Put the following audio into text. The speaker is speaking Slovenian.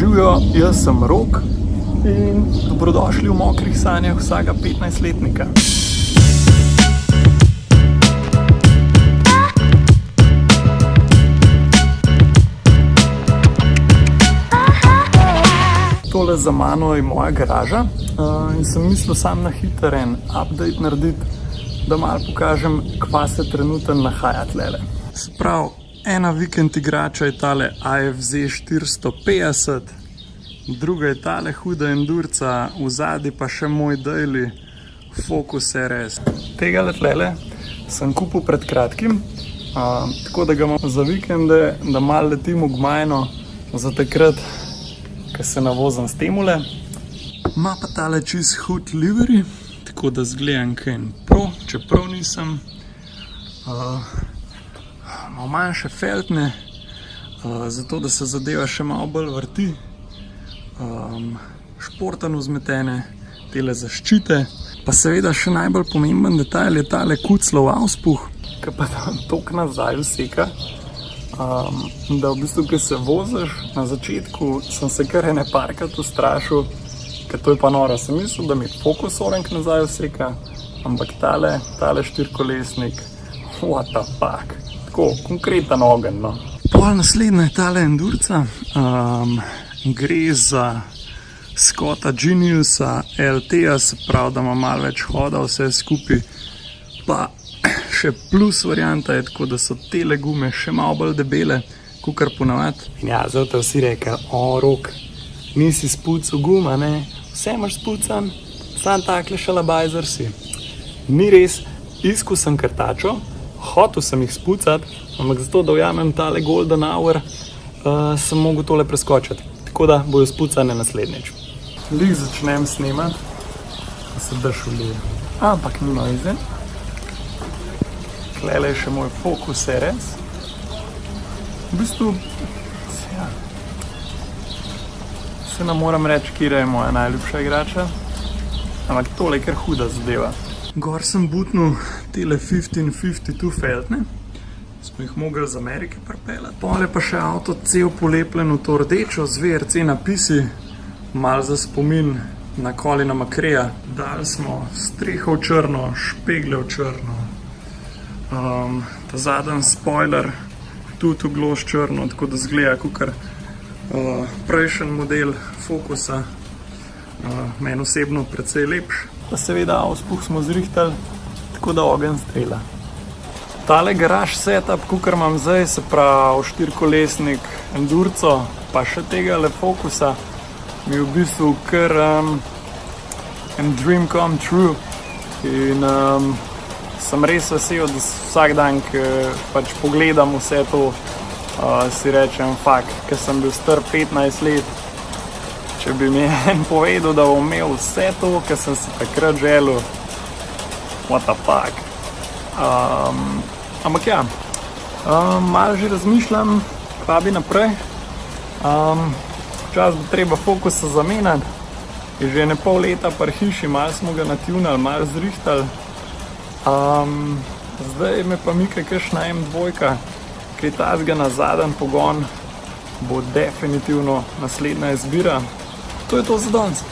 Živijo, jaz sem Rok in dobrodošli v mokrih sanjah vsakega 15-letnika. Tole za mano je moja garaža in sem mislil sam na hiter en update narediti, da malo pokažem, kva se trenutno nahaja tlele. Se pravi, ena vikend igrača je tale AFZ 450, druga je tale huda endurca, v zadnji pa še moj daily Focus RS. Tega tlele sem kupil pred kratkim, tako da ga imam za vikende, da malo letim v gmajno za takrat, ko se navozim s temule. Ma pa tale čist hud livery, tako da zgledam kaj pro, čeprav nisem. Malo manjše feltne, zato da se zadeva še malo bolj vrti. Športano vzmetene, tele zaščite. Pa seveda še najbolj pomemben detajl je tale kuclov auspuh, ki pa tok nazaj vseka, da v bistvu, ko se voziš, na začetku sem se kar ene parkrat ustrašil, ker to je pa noro. Sem mislil, da mi Focus orank nazaj vseka, ampak tale štirikolesnik, what the fuck. Tako, konkreten ogenj, no. Pol naslednja je tale endurca, gre za Scotta Geniusa LT-a, se pravi, da ima malo več hoda vse skupaj, pa še plus varianta je tako, da so tele gume še malo bolj debele, kakor ponavadi. In ja, zato vsi rekel, Rok, nisi spucal guma, ne? Vse imaš spucan, sam takle šalabajzer si. Ni res, iskal sem krtačo, hotel sem jih spucati, ampak zato, da ujamem tale golden hour, sem mogel tole preskočiti. Tako da bojo spucane naslednjič. Lih začnem snemati, ko se daš vlije. Ampak ni noize. Tlele je še moj Focus RS. V bistvu, se ne moram reči, kira je moja najljubša igrača, ampak tole je kar huda zadeva. Gor sem butnil tele 1552 feltne, smo jih mogli z Amerike pripeljati. Pole pa še avto cel polepljen v to rdečo z VRC napisi, malo za spomin na Colina McRaeja. Dali smo streho v črno, špegle v črno, ta zadnji spoiler tudi v gloss črno, tako da zgleda kakor prejšnji model Focusa, meni osebno precej lepš. Pa seveda auspuh smo zrihtali, tako da ogenj strela. Tale garaž setup, kakor imam zdaj, se pravi štirikolesnik, endurco, pa še tega Focusa, mi je v bistvu kar en dream come true. In sem res vesel, da vsak dan, ko pač pogledam vse to, si rečem, fuck, ker sem bil star 15 let, če bi mi en povedal, da bom imel vse to, kar sem si takrat želel, what the fuck. Ampak ja, malo že razmišljam, kva bi naprej. Včasih bo treba Focusa zamenjati, je že ne pol leta pri hiši, malo smo ga natunali, malo zrihtali. Zdaj me pa mika kakšna M2, kaj tazga na zadnji pogon, bo definitivno naslednja izbira. To je to za danes.